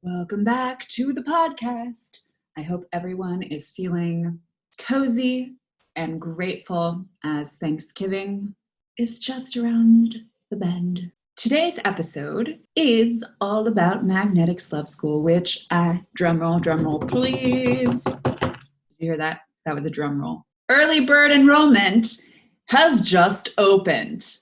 Welcome back to the podcast. I hope everyone is feeling cozy and grateful as Thanksgiving is just around the bend. Today's episode is all about Magnetics Love School, which drum roll, please. Did you hear that? That was a drum roll. Early bird enrollment has just opened.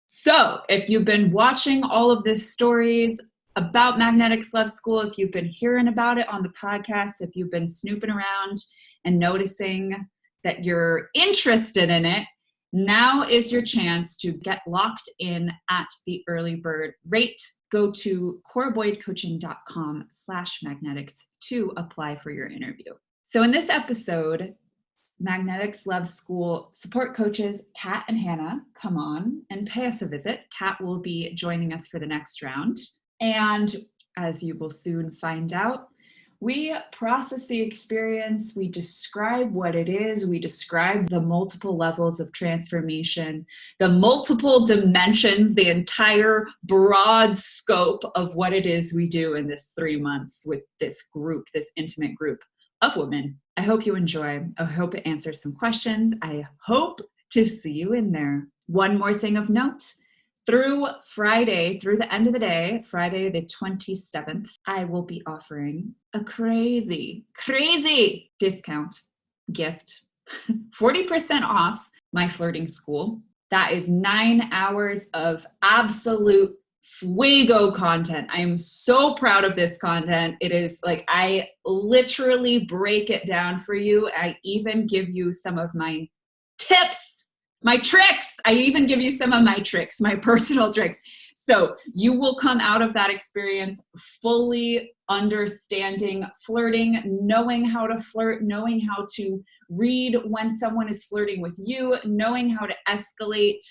So if you've been watching all of the stories about Magnetics Love School, if you've been hearing about it on the podcast, if you've been snooping around and noticing that you're interested in it, now is your chance to get locked in at the early bird rate. Go to coraboydcoaching.com/magnetics to apply for your interview. So in this episode, Magnetics Love School support coaches Kat and Hannah come on and pay us a visit. Kat will be joining us for the next round. And as you will soon find out, we process the experience, we describe what it is, we describe the multiple levels of transformation, the multiple dimensions, the entire broad scope of what it is we do in this 3 months with this group, this intimate group of women. I hope you enjoy. I hope it answers some questions. I hope to see you in there. One more thing of note. Through Friday, through the end of the day, Friday the 27th, I will be offering a crazy discount gift, 40% off my flirting school. That is 9 hours of absolute fuego content. I am so proud of this content. It is like, I literally break it down for you. I even give you some of my tips, my tricks. I even give you some of my tricks, my personal tricks. So you will come out of that experience fully understanding flirting, knowing how to flirt, knowing how to read when someone is flirting with you, knowing how to escalate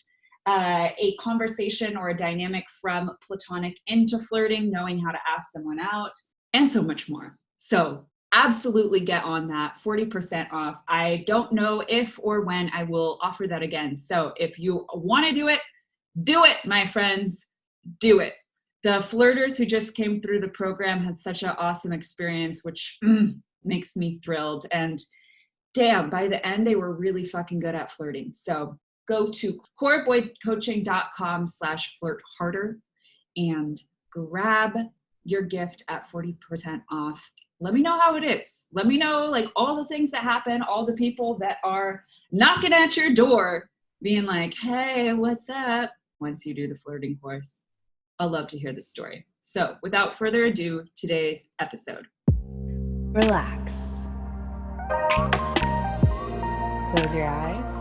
a conversation or a dynamic from platonic into flirting, knowing how to ask someone out, and so much more. So absolutely get on that, 40% off. I don't know if or when I will offer that again. So if you want to do it, my friends, do it. The flirters who just came through the program had such an awesome experience, which makes me thrilled. And damn, by the end, they were really fucking good at flirting. So go to coraboydcoaching.com/flirtharder and grab your gift at 40% off. Let me know how it is. Let me know like all the things that happen, all the people that are knocking at your door being like, hey, what's up? Once you do the flirting course. I'll love to hear the story. So without further ado, today's episode. Relax. Close your eyes.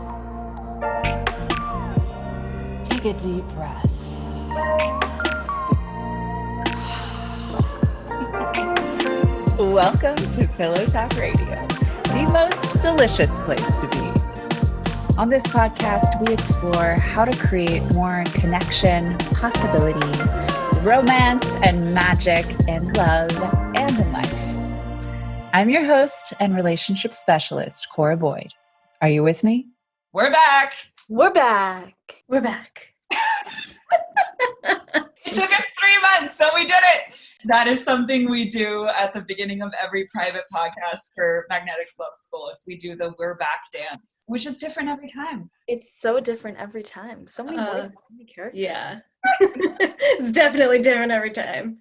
Take a deep breath. Welcome to Pillow Talk Radio, the most delicious place to be. On this podcast, we explore how to create more connection, possibility, romance, and magic in love and in life. I'm your host and relationship specialist, Cora Boyd. Are you with me? We're back. We're back. We're back. It took us 3 months, so we did it. That is something we do at the beginning of every private podcast for Magnetics Love School is we do the We're Back dance, which is different every time. It's so different every time. So many voices, so many characters. Yeah. It's definitely different every time.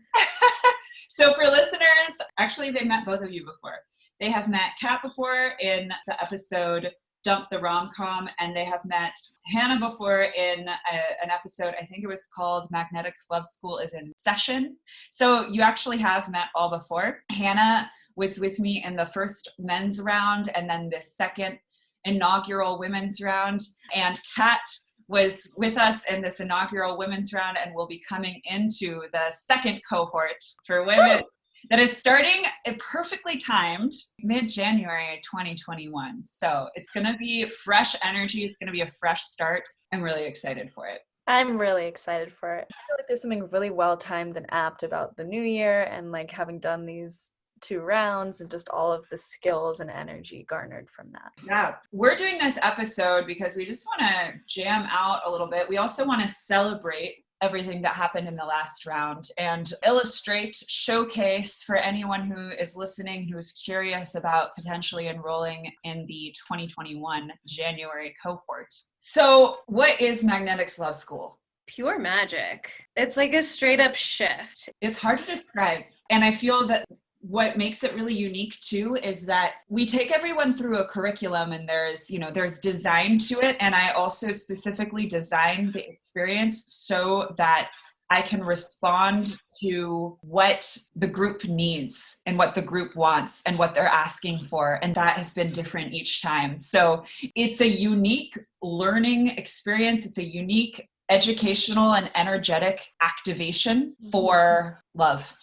So for listeners, actually they met both of you before. They have met Kat before in the episode Dump the Rom-Com, and they have met Hannah before in an episode, I think it was called Magnetics Love School is in Session. So you actually have met all before. Hannah was with me in the first men's round and then the second inaugural women's round. And Kat was with us in this inaugural women's round and will be coming into the second cohort for women. That is starting perfectly timed mid-January 2021. So it's going to be fresh energy. It's going to be a fresh start. I'm really excited for it. I'm really excited for it. I feel like there's something really well-timed and apt about the new year and like having done these 2 rounds and just all of the skills and energy garnered from that. Yeah, we're doing this episode because we just want to jam out a little bit. We also want to celebrate everything that happened in the last round and illustrate, showcase for anyone who is listening, who is curious about potentially enrolling in the 2021 January cohort. So what is Magnetics Love School? Pure magic. It's like a straight up shift. It's hard to describe. And I feel that what makes it really unique too is that we take everyone through a curriculum and there's design to it. And I also specifically designed the experience so that I can respond to what the group needs and what the group wants and what they're asking for. And that has been different each time. So it's a unique learning experience. It's a unique educational and energetic activation for love.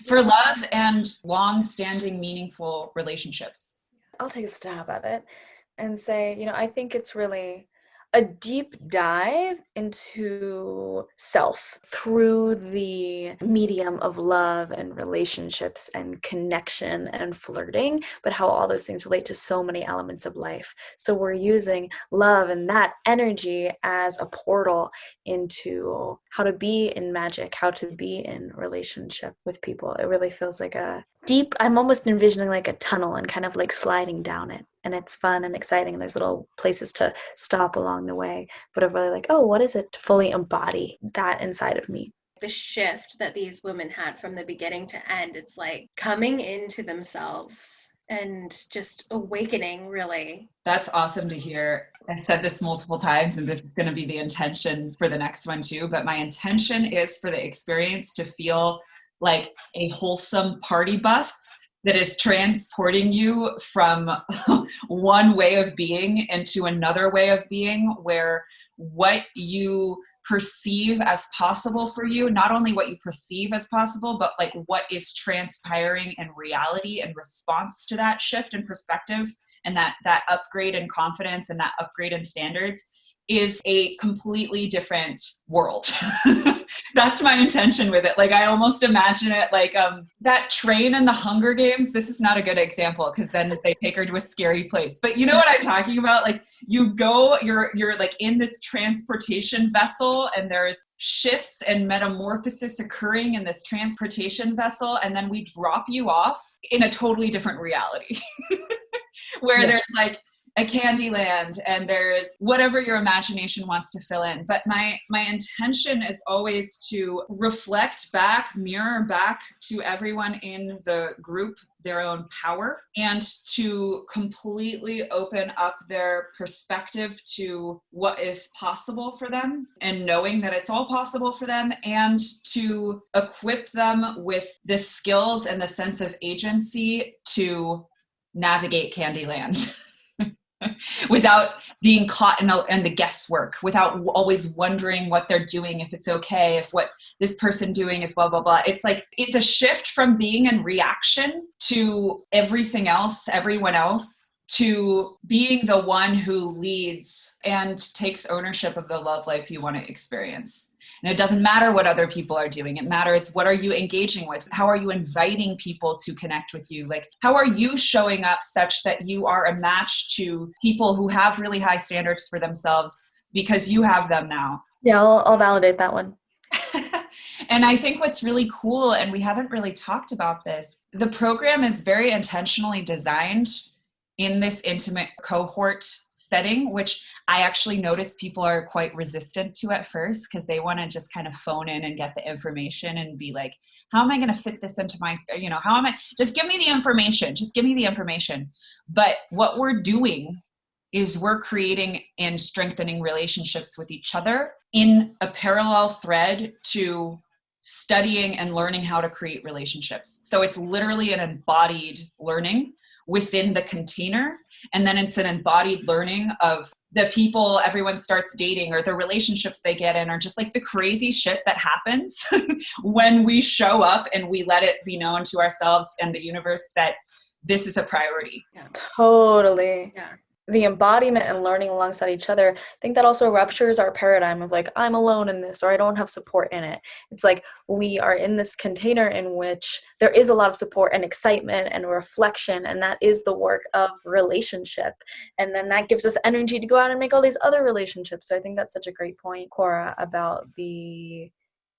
For love and long-standing, meaningful relationships. I'll take a stab at it and say, I think it's really a deep dive into self through the medium of love and relationships and connection and flirting, but how all those things relate to so many elements of life. So we're using love and that energy as a portal into how to be in magic, how to be in relationship with people. It really feels like a deep, I'm almost envisioning like a tunnel and kind of like sliding down it. And it's fun and exciting. And there's little places to stop along the way. But I'm really like, oh, what is it to fully embody that inside of me? The shift that these women had from the beginning to end, it's like coming into themselves and just awakening, really. That's awesome to hear. I've said this multiple times, and this is going to be the intention for the next one too. But my intention is for the experience to feel like a wholesome party bus that is transporting you from one way of being into another way of being, where what you perceive as possible for you, not only what you perceive as possible, but like what is transpiring in reality in response to that shift in perspective and that upgrade in confidence and that upgrade in standards is a completely different world. That's my intention with it. Like, I almost imagine it like that train in the Hunger Games. This is not a good example because then they take her to a scary place. But you know what I'm talking about? Like, you're like in this transportation vessel and there's shifts and metamorphosis occurring in this transportation vessel. And then we drop you off in a totally different reality where there's like a candy land and there's whatever your imagination wants to fill in. But my intention is always to reflect back, mirror back to everyone in the group their own power and to completely open up their perspective to what is possible for them and knowing that it's all possible for them, and to equip them with the skills and the sense of agency to navigate Candyland. Without being caught in the guesswork, without always wondering what they're doing, if it's okay, if what this person doing is blah, blah, blah. It's like, it's a shift from being in reaction to everything else, everyone else, to being the one who leads and takes ownership of the love life you want to experience. And it doesn't matter what other people are doing. It matters, what are you engaging with? How are you inviting people to connect with you? Like, how are you showing up such that you are a match to people who have really high standards for themselves because you have them now? Yeah, I'll validate that one. And I think what's really cool, and we haven't really talked about this, the program is very intentionally designed in this intimate cohort setting, which I actually notice people are quite resistant to at first because they want to just kind of phone in and get the information and be like, how am I going to fit this into my, how am I, just give me the information, just give me the information. But what we're doing is we're creating and strengthening relationships with each other in a parallel thread to studying and learning how to create relationships. So it's literally an embodied learning within the container. And then it's an embodied learning of the people everyone starts dating or the relationships they get in, or just like the crazy shit that happens when we show up and we let it be known to ourselves and the universe that this is a priority. Yeah. Totally. Yeah. the embodiment and learning alongside each other, I think that also ruptures our paradigm of like, I'm alone in this, or I don't have support in it. It's like we are in this container in which there is a lot of support and excitement and reflection, and that is the work of relationship. And then that gives us energy to go out and make all these other relationships. So I think that's such a great point, Cora, about the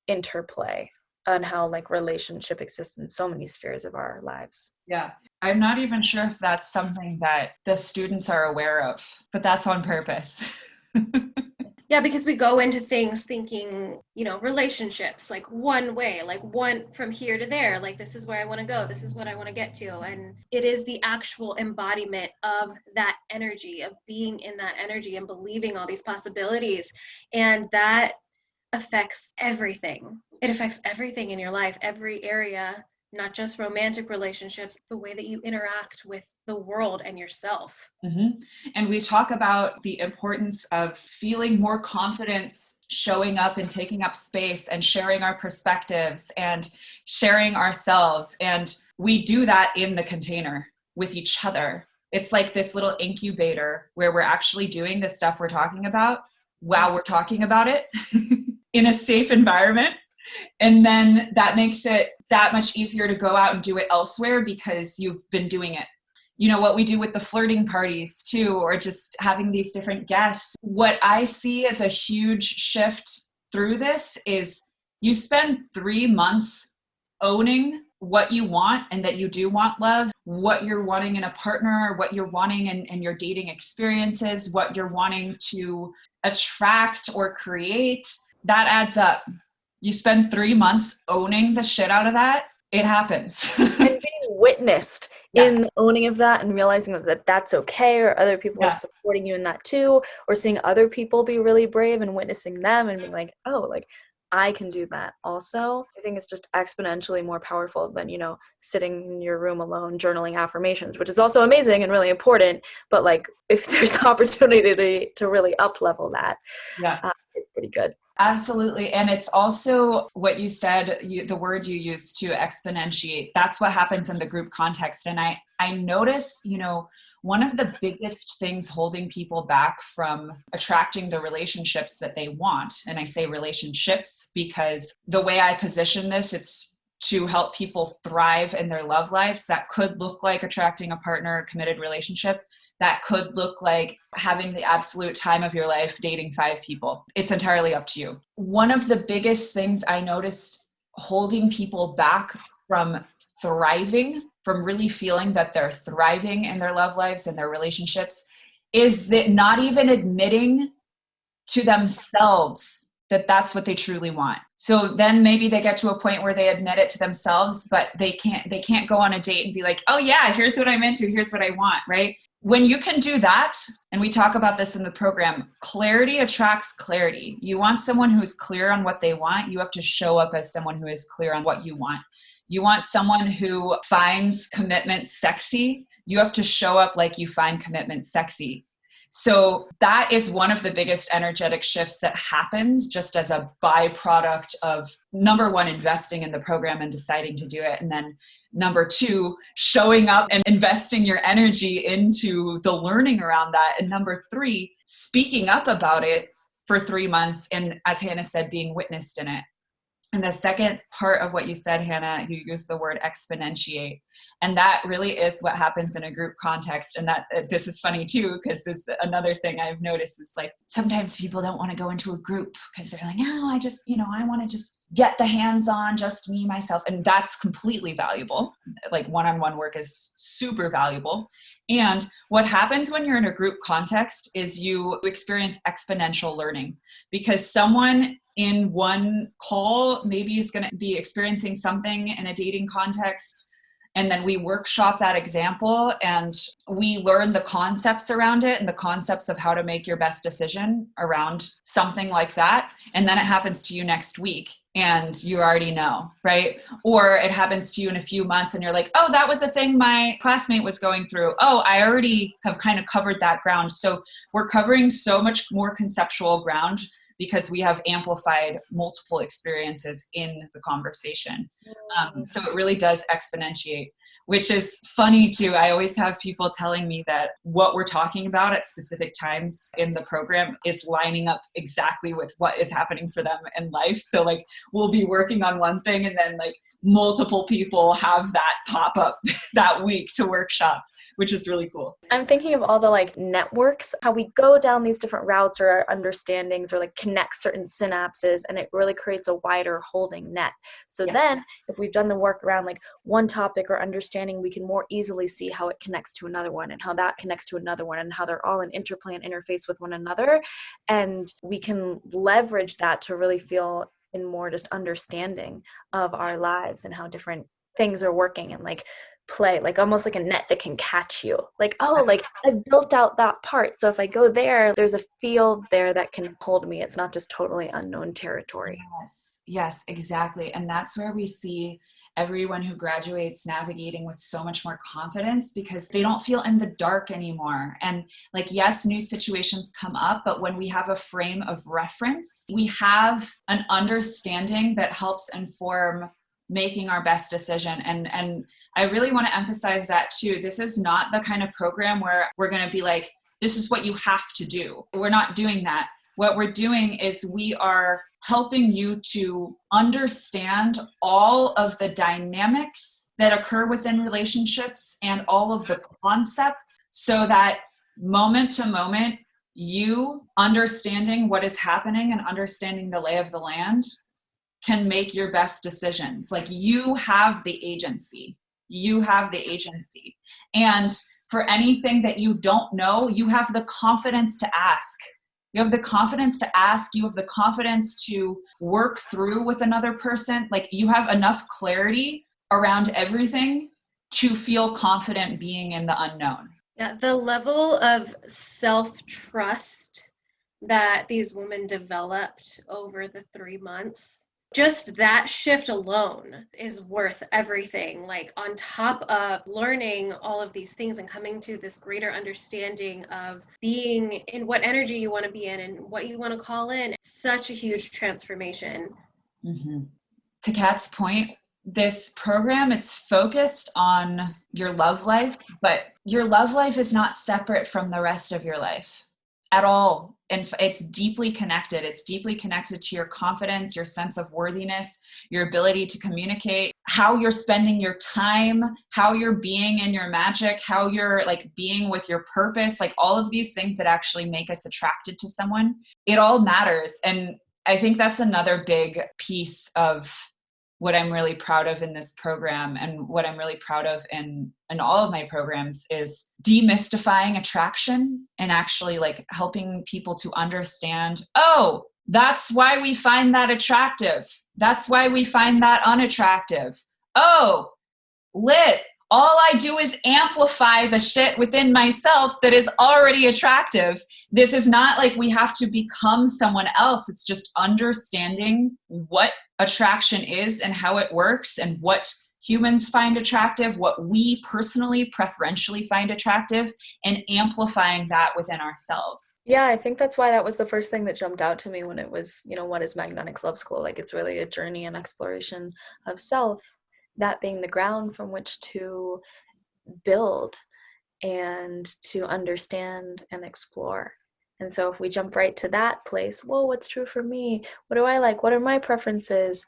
interplay and how like relationship exists in so many spheres of our lives. Yeah. I'm not even sure if that's something that the students are aware of, but that's on purpose. Yeah, because we go into things thinking, relationships, like one way, like one from here to there, like this is where I want to go, this is what I want to get to. And it is the actual embodiment of that energy, of being in that energy and believing all these possibilities. And that affects everything. It affects everything in your life, every area, not just romantic relationships, the way that you interact with the world and yourself. Mm-hmm. And we talk about the importance of feeling more confidence, showing up and taking up space and sharing our perspectives and sharing ourselves. And we do that in the container with each other. It's like this little incubator where we're actually doing the stuff we're talking about while we're talking about it in a safe environment. And then that makes it that much easier to go out and do it elsewhere because you've been doing it. What we do with the flirting parties too, or just having these different guests. What I see as a huge shift through this is you spend 3 months owning what you want and that you do want love, what you're wanting in a partner, what you're wanting in your dating experiences, what you're wanting to attract or create. That adds up. You spend 3 months owning the shit out of that, it happens. And being witnessed in the owning of that and realizing that that's okay, or other people are supporting you in that too, or seeing other people be really brave and witnessing them and being like, oh, like I can do that also. I think it's just exponentially more powerful than, sitting in your room alone journaling affirmations, which is also amazing and really important. But like if there's the opportunity to really up level that, it's pretty good. Absolutely. And it's also what you said, the word you used, to exponentiate. That's what happens in the group context. And I notice, one of the biggest things holding people back from attracting the relationships that they want, and I say relationships because the way I position this, it's to help people thrive in their love lives. That could look like attracting a partner, a committed relationship. That could look like having the absolute time of your life dating 5 people. It's entirely up to you. One of the biggest things I noticed holding people back from thriving, from really feeling that they're thriving in their love lives and their relationships, is that not even admitting to themselves that that's what they truly want. So then maybe they get to a point where they admit it to themselves, but they can't go on a date and be like, oh yeah, here's what I'm into, here's what I want, right? When you can do that, and we talk about this in the program, clarity attracts clarity. You want someone who's clear on what they want, you have to show up as someone who is clear on what you want. You want someone who finds commitment sexy, you have to show up like you find commitment sexy. So that is one of the biggest energetic shifts that happens just as a byproduct of, number one, investing in the program and deciding to do it. And then number 2, showing up and investing your energy into the learning around that. And number 3, speaking up about it for 3 months. And as Hannah said, being witnessed in it. And the second part of what you said, Hannah, you used the word exponentiate. And that really is what happens in a group context. And that this is funny too, because this is another thing I've noticed is like, sometimes people don't want to go into a group because they're like, no, I just, I want to just get the hands on, just me, myself. And that's completely valuable. Like one-on-one work is super valuable. And what happens when you're in a group context is you experience exponential learning, because someone in one call maybe is going to be experiencing something in a dating context. And then we workshop that example and we learn the concepts around it and the concepts of how to make your best decision around something like that. And then it happens to you next week and you already know, right? Or it happens to you in a few months and you're like, oh, that was a thing my classmate was going through. Oh, I already have kind of covered that ground. So we're covering so much more conceptual ground because we have amplified multiple experiences in the conversation. So it really does exponentiate, which is funny too. I always have people telling me that what we're talking about at specific times in the program is lining up exactly with what is happening for them in life. So like we'll be working on one thing and then like multiple people have that pop up that week to workshop, which is really cool. I'm thinking of all the like networks, how we go down these different routes or our understandings or like connect certain synapses, and it really creates a wider holding net. So then if we've done the work around like one topic or understanding, we can more easily see how it connects to another one and how that connects to another one and how they're all in interplay and interface with one another. And we can leverage that to really feel in more just understanding of our lives and how different things are working and like play, like almost like a net that can catch you. Like, oh, like I've built out that part. So if I go there, there's a field there that can hold me. It's not just totally unknown territory. Yes, exactly. And that's where we see everyone who graduates navigating with so much more confidence because they don't feel in the dark anymore. And like, yes, new situations come up, but when we have a frame of reference, we have an understanding that helps inform making our best decision. And I really want to emphasize that too. This is not the kind of program where we're going to be like, this is what you have to do. We're not doing that. What we're doing is we are helping you to understand all of the dynamics that occur within relationships and all of the concepts so that moment to moment, you understanding what is happening and understanding the lay of the land can make your best decisions. Like you have the agency. You have the agency. And for anything that you don't know, you have the confidence to ask. You have the confidence to ask. You have the confidence to work through with another person. Like you have enough clarity around everything to feel confident being in the unknown. Yeah, the level of self-trust that these women developed over the 3 months, just that shift alone is worth everything. Like on top of learning all of these things and coming to this greater understanding of being in what energy you want to be in and what you want to call in, such a huge transformation. Mm-hmm. To Kat's point, this program, it's focused on your love life, but your love life is not separate from the rest of your life at all. And it's deeply connected. It's deeply connected to your confidence, your sense of worthiness, your ability to communicate, how you're spending your time, how you're being in your magic, how you're like being with your purpose, like all of these things that actually make us attracted to someone. It all matters. And I think that's another big piece of what I'm really proud of in this program and what I'm really proud of in all of my programs is demystifying attraction and actually like helping people to understand, oh, that's why we find that attractive. That's why we find that unattractive. Oh, lit. All I do is amplify the shit within myself that is already attractive. This is not like we have to become someone else. It's just understanding what attraction is and how it works and what humans find attractive, what we personally preferentially find attractive, and amplifying that within ourselves. Yeah, I think that's why that was the first thing that jumped out to me when it was, what is Magnetics Love School? Like it's really a journey and exploration of self, that being the ground from which to build and to understand and explore. And so if we jump right to that place, whoa, what's true for me? What do I like? What are my preferences?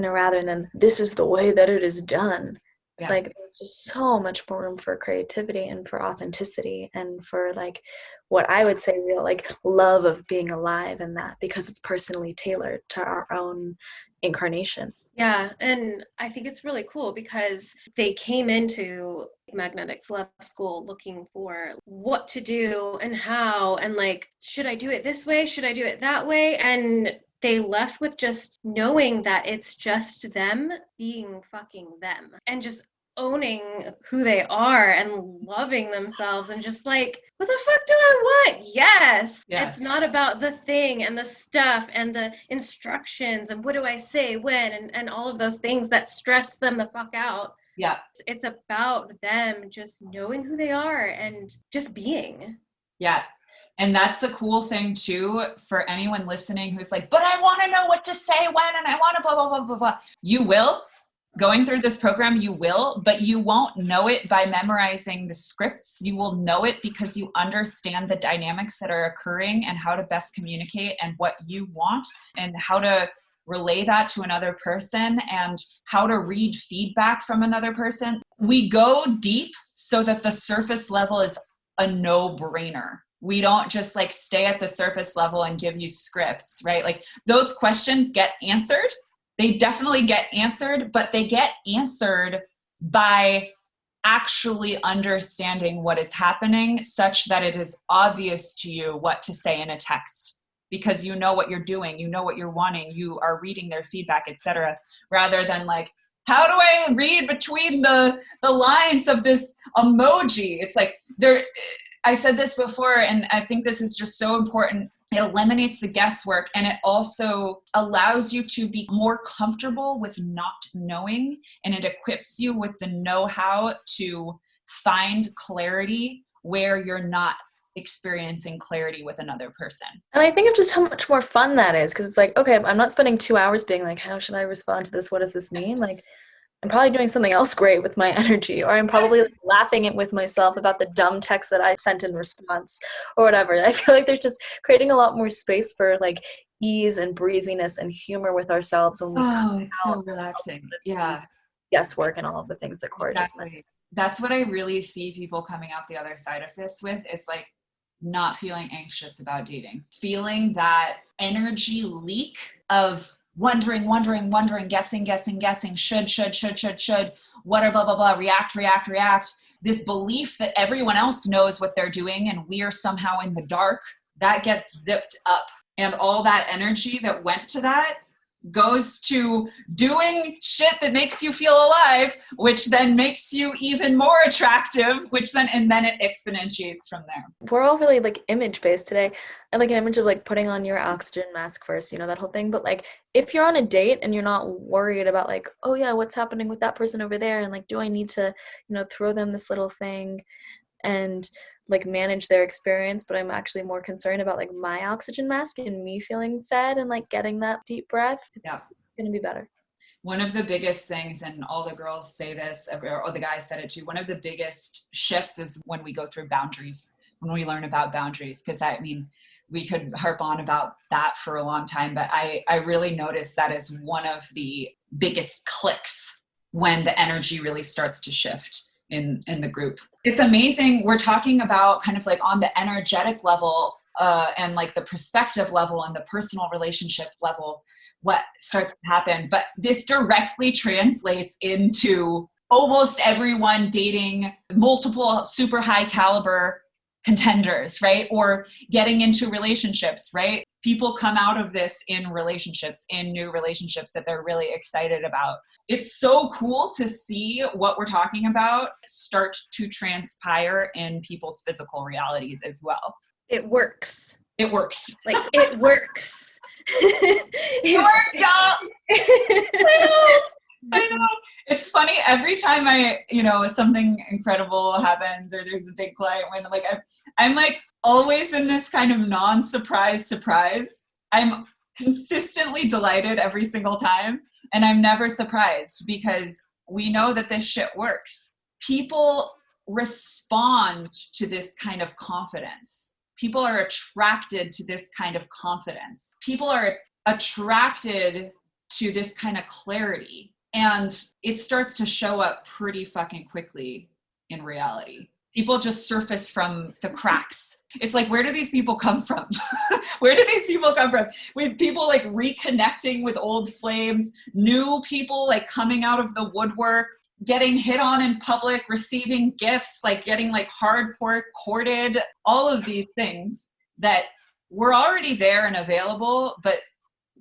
Rather than this is the way that it is done. It's like there's just so much more room for creativity and for authenticity and for like what I would say real like love of being alive in that, because it's personally tailored to our own incarnation. Yeah, and I think it's really cool because they came into Magnetics Love School looking for what to do and how, and like, should I do it this way? Should I do it that way? And they left with just knowing that it's just them being fucking them and just owning who they are and loving themselves and just like, what the fuck do I want? Yes. It's not about the thing and the stuff and the instructions and what do I say when and all of those things that stress them the fuck out. Yeah. It's about them just knowing who they are and just being. Yeah. And that's the cool thing too, for anyone listening who's like, but I want to know what to say when, and I want to blah, blah, blah, blah, blah. You will. Going through this program, you will, but you won't know it by memorizing the scripts. You will know it because you understand the dynamics that are occurring and how to best communicate and what you want and how to relay that to another person and how to read feedback from another person. We go deep so that the surface level is a no-brainer. We don't just like stay at the surface level and give you scripts, right? Like those questions get answered. They definitely get answered, but they get answered by actually understanding what is happening such that it is obvious to you what to say in a text because you know what you're doing, you know what you're wanting, you are reading their feedback, etc. Rather than like, how do I read between the lines of this emoji? It's like I said this before, and I think this is just so important. It eliminates the guesswork, and it also allows you to be more comfortable with not knowing, and it equips you with the know-how to find clarity where you're not experiencing clarity with another person. And I think of just how much more fun that is, because it's like, okay, I'm not spending 2 hours being like, how should I respond to this? What does this mean? Like, I'm probably doing something else great with my energy, or I'm probably like laughing it with myself about the dumb text that I sent in response or whatever. I feel like there's just creating a lot more space for like ease and breeziness and humor with ourselves when we come It's so out relaxing. Yeah. guesswork and all of the things that Cora just mentioned. That's what I really see people coming out the other side of this with is like not feeling anxious about dating, feeling that energy leak of wondering, guessing, should, what are blah, blah, blah, react. This belief that everyone else knows what they're doing and we are somehow in the dark, that gets zipped up. And all that energy that went to that goes to doing shit that makes you feel alive, which then makes you even more attractive, and then it exponentiates from there. We're all really like image based today. I like an image of like putting on your oxygen mask first, you know, that whole thing. But like if you're on a date and you're not worried about like, oh yeah, what's happening with that person over there, and like, do I need to, you know, throw them this little thing and like manage their experience, but I'm actually more concerned about like my oxygen mask and me feeling fed and like getting that deep breath. It's gonna be better. One of the biggest things, and all the girls say this, or the guys said it too, one of the biggest shifts is when we go through boundaries, when we learn about boundaries, because I mean, we could harp on about that for a long time, but I really noticed that as one of the biggest clicks when the energy really starts to shift in the group. It's amazing. We're talking about kind of like on the energetic level and like the perspective level and the personal relationship level, what starts to happen. But this directly translates into almost everyone dating multiple super high caliber contenders, right? Or getting into relationships, right? People come out of this in relationships, in new relationships that they're really excited about. It's so cool to see what we're talking about start to transpire in people's physical realities as well. It works. It works. Like, it works. It works, y'all. I know. It's funny every time something incredible happens or there's a big client win, like I'm like always in this kind of non-surprise. I'm consistently delighted every single time, and I'm never surprised because we know that this shit works. People respond to this kind of confidence. People are attracted to this kind of confidence. People are attracted to this kind of clarity. And it starts to show up pretty fucking quickly in reality. People just surface from the cracks. It's like, where do these people come from? Where do these people come from? With people like reconnecting with old flames, new people like coming out of the woodwork, getting hit on in public, receiving gifts, like getting like hardcore courted, all of these things that were already there and available, but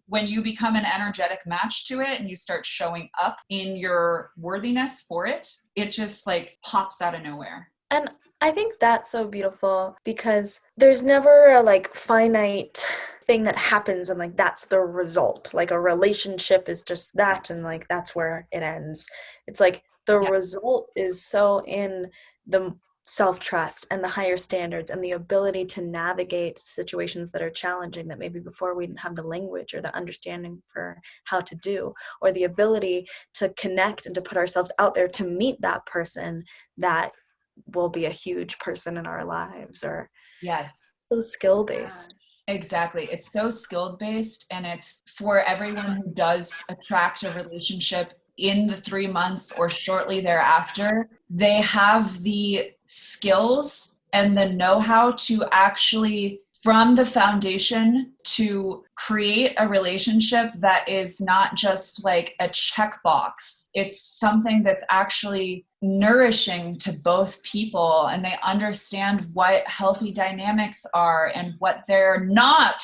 when you become an energetic match to it and you start showing up in your worthiness for it, it just like pops out of nowhere. And I think that's so beautiful because there's never a like finite thing that happens and like that's the result. Like a relationship is just that and like that's where it ends. It's like the result is so in the self-trust and the higher standards and the ability to navigate situations that are challenging that maybe before we didn't have the language or the understanding for how to do, or the ability to connect and to put ourselves out there to meet that person that will be a huge person in our lives, or Yes. so skill-based. Exactly. It's so skilled based, and it's for everyone who does attract a relationship in the 3 months or shortly thereafter. They have the skills and the know-how to actually, from the foundation, to create a relationship that is not just like a checkbox. It's something that's actually nourishing to both people, and they understand what healthy dynamics are and what they're not,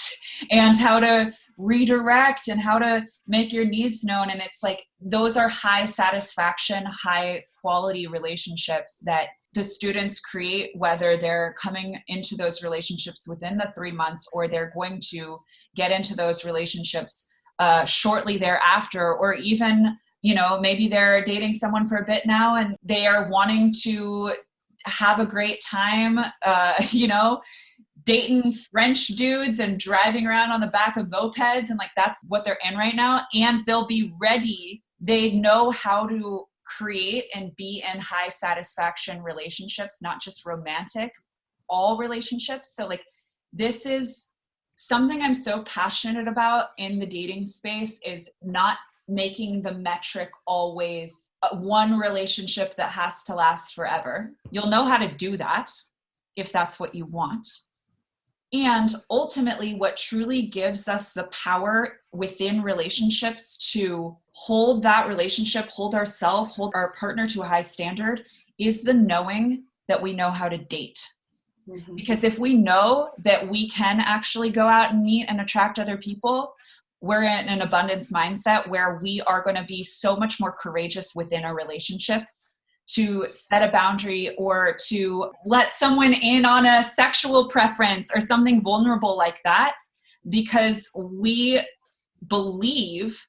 and how to redirect and how to make your needs known. And it's like, those are high satisfaction, high quality relationships that the students create, whether they're coming into those relationships within the 3 months or they're going to get into those relationships shortly thereafter, or even, you know, maybe they're dating someone for a bit now and they are wanting to have a great time, you know, dating French dudes and driving around on the back of mopeds, and like that's what they're in right now, and they'll be ready. They know how to create and be in high satisfaction relationships, not just romantic, all relationships. So like, this is something I'm so passionate about in the dating space, is not making the metric always one relationship that has to last forever. You'll know how to do that if that's what you want. And ultimately, what truly gives us the power within relationships to hold that relationship, hold ourselves, hold our partner to a high standard, is the knowing that we know how to date. Mm-hmm. Because if we know that we can actually go out and meet and attract other people, we're in an abundance mindset where we are going to be so much more courageous within a relationship to set a boundary or to let someone in on a sexual preference or something vulnerable like that, because we believe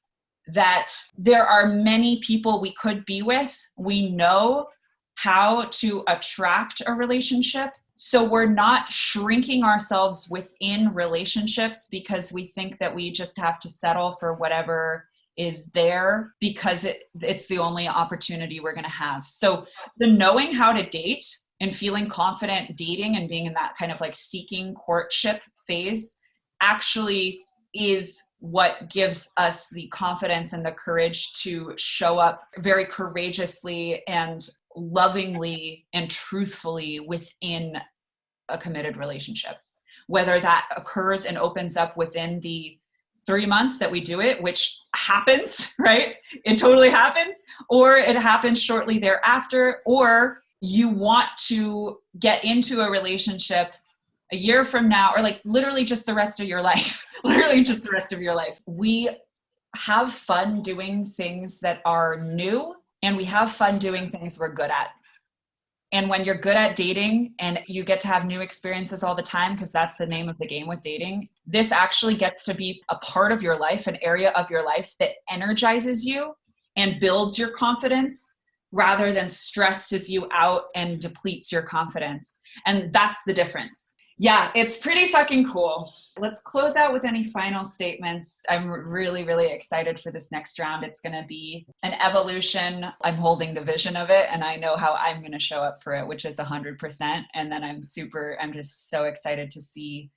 that there are many people we could be with. We know how to attract a relationship. So we're not shrinking ourselves within relationships because we think that we just have to settle for whatever is there because it's the only opportunity we're going to have. So the knowing how to date and feeling confident dating and being in that kind of like seeking courtship phase actually is what gives us the confidence and the courage to show up very courageously and lovingly and truthfully within a committed relationship. Whether that occurs and opens up within the 3 months that we do it, which happens, right? It totally happens. Or it happens shortly thereafter, or you want to get into a relationship a year from now, or like literally just the rest of your life, literally just the rest of your life. We have fun doing things that are new, and we have fun doing things we're good at. And when you're good at dating and you get to have new experiences all the time, because that's the name of the game with dating, this actually gets to be a part of your life, an area of your life that energizes you and builds your confidence rather than stresses you out and depletes your confidence. And that's the difference. Yeah, it's pretty fucking cool. Let's close out with any final statements. I'm really, really excited for this next round. It's going to be an evolution. I'm holding the vision of it, and I know how I'm going to show up for it, which is 100%. And then I'm just so excited to see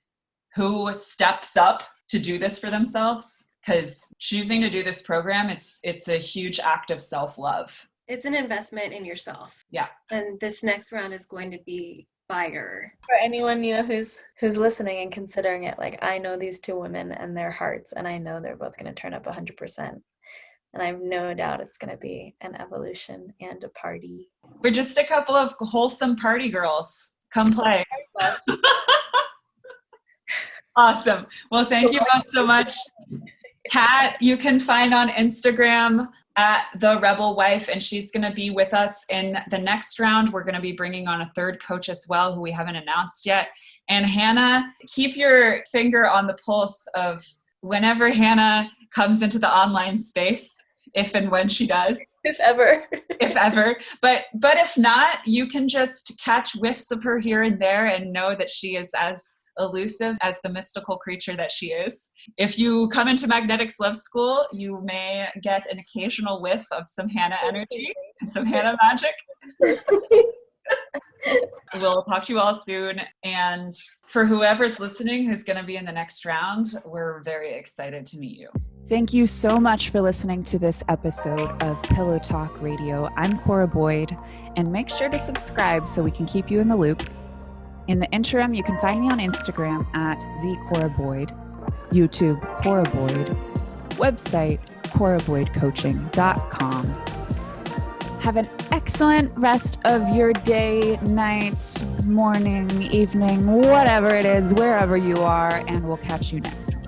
who steps up to do this for themselves, because choosing to do this program, it's a huge act of self-love. It's an investment in yourself. Yeah. And this next round is going to be fire. For anyone, you know, who's listening and considering it, like, I know these two women and their hearts, and I know they're both going to turn up 100%. And I have no doubt it's going to be an evolution and a party. We're just a couple of wholesome party girls. Come play. Awesome. Well, thank you both so much. Kat, you can find on Instagram at The Rebel Wife, and she's going to be with us in the next round. We're going to be bringing on a third coach as well, who we haven't announced yet. And Hannah, keep your finger on the pulse of whenever Hannah comes into the online space. if and when she does. If ever. If ever. But if not, you can just catch whiffs of her here and there and know that she is as elusive as the mystical creature that she is. If you come into Magnetics Love School, you may get an occasional whiff of some Hannah energy and some Hannah magic. We'll talk to you all soon. And for whoever's listening who's going to be in the next round, we're very excited to meet you. Thank you so much for listening to this episode of Pillow Talk Radio. I'm Cora Boyd, and make sure to subscribe so we can keep you in the loop. In the interim, you can find me on Instagram at @TheCoraBoyd, YouTube Cora Boyd, website coraboydcoaching.com. Have an excellent rest of your day, night, morning, evening, whatever it is, wherever you are, and we'll catch you next week.